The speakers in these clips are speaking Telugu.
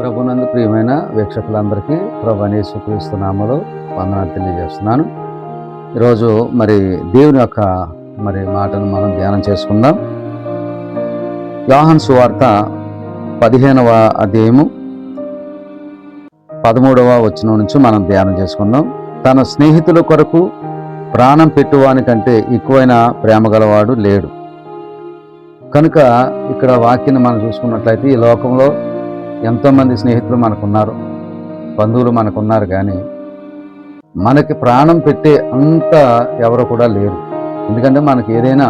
ప్రభునందు ప్రియమైన వీక్షకులందరికీ ప్రభు యేసుక్రీస్తు నామములో వందనాలు తెలియజేస్తున్నాను. ఈరోజు దేవుని యొక్క మాటను మనం ధ్యానం చేసుకుందాం. యోహాను సువార్త 15వ అధ్యాయము 13వ వచనం నుంచి మనం ధ్యానం చేసుకుందాం. తన స్నేహితుల కొరకు ప్రాణం పెట్టువానికంటే ఎక్కువైన ప్రేమ గలవాడు లేడు. కనుక ఇక్కడ వాక్యాన్ని మనం చూసుకున్నట్లయితే ఈ లోకంలో ఎంతోమంది స్నేహితులు మనకున్నారు, బంధువులు మనకున్నారు, కానీ మనకి ప్రాణం పెట్టే అంత ఎవరు కూడా లేరు. ఎందుకంటే మనకి ఏదైనా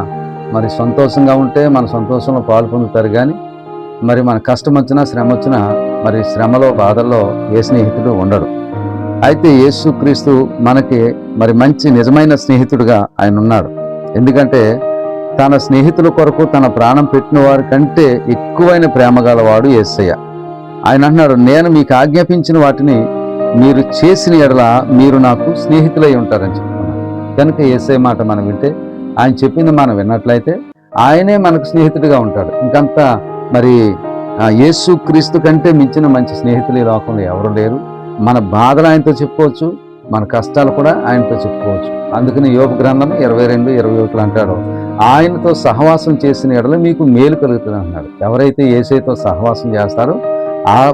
సంతోషంగా ఉంటే మన సంతోషంలో పాలు పొందుతారు, కానీ మన కష్టం వచ్చినా శ్రమ వచ్చినా శ్రమలో బాధల్లో ఏ స్నేహితుడు ఉండడు. అయితే యేసుక్రీస్తు మనకి మంచి నిజమైన స్నేహితుడిగా ఆయన ఉన్నాడు. ఎందుకంటే తన స్నేహితుల కొరకు తన ప్రాణం పెట్టిన వారి కంటే ఎక్కువైన ప్రేమ గలవాడు యేసయ్య. ఆయన అన్నాడు, నేను మీకు ఆజ్ఞాపించిన వాటిని మీరు చేసిన ఎడల మీరు నాకు స్నేహితులై ఉంటారని చెప్తున్నాను. కనుక యేసయ్య మాట మనం వింటే, ఆయన చెప్పింది మనం విన్నట్లయితే ఆయనే మనకు స్నేహితుడిగా ఉంటాడు. ఇంకంతా యేసుక్రీస్తు కంటే మించిన మంచి స్నేహితులు ఈ లోకంలో ఎవరు లేరు. మన బాధలు ఆయనతో చెప్పుకోవచ్చు, మన కష్టాలు కూడా ఆయనతో చెప్పుకోవచ్చు. అందుకని యోబు గ్రంథం 22:21 అంటాడు, ఆయనతో సహవాసం చేసిన ఎడల మీకు మేలు కలుగుతుంది అన్నాడు. ఎవరైతే యేసయ్యతో సహవాసం చేస్తారో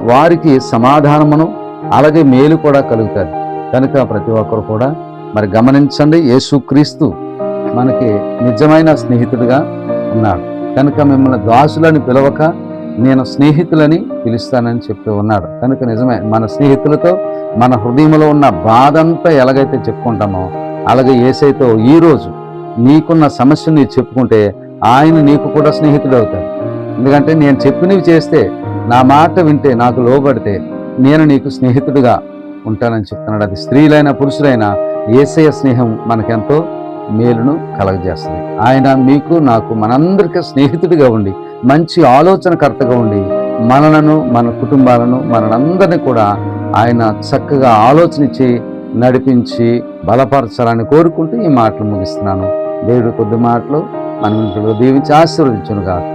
వారికి సమాధానమును అలాగే మేలు కూడా కలుగుతుంది. కనుక ప్రతి ఒక్కరు కూడా గమనించండి, యేసుక్రీస్తు మనకి నిజమైన స్నేహితుడిగా ఉన్నాడు. కనుక మిమ్మల్ని దాసులని పిలవక నేను స్నేహితులని పిలుస్తానని చెప్తూ ఉన్నాడు. కనుక నిజమే, మన స్నేహితులతో మన హృదయంలో ఉన్న బాధ అంతా ఎలాగైతే చెప్పుకుంటామో అలాగే యేసయ్యతో ఈరోజు నీకున్న సమస్యను నీకు చెప్పుకుంటే ఆయన నీకు కూడా స్నేహితుడు అవుతాడు. ఎందుకంటే నేను చెప్పినవి చేస్తే, నా మాట వింటే, నాకు లోబడితే నేను నీకు స్నేహితుడిగా ఉంటానని చెప్తున్నాడు. అది స్త్రీలైనా పురుషులైనా యేసయ్య స్నేహం మనకెంతో మేలును కలగజేస్తుంది. ఆయన మీకు నాకు మనందరికీ స్నేహితుడిగా ఉండి మంచి ఆలోచనకర్తగా ఉండి మనలను మన కుటుంబాలను మనందరినీ కూడా ఆయన చక్కగా ఆలోచనిచ్చి నడిపించి బలపరచాలని కోరుకుంటూ ఈ మాటలు ముగిస్తున్నాను. దేవుడు కొద్ది మాటలు మన ఇంట్లో దీవించి ఆశీర్వదించును గాక.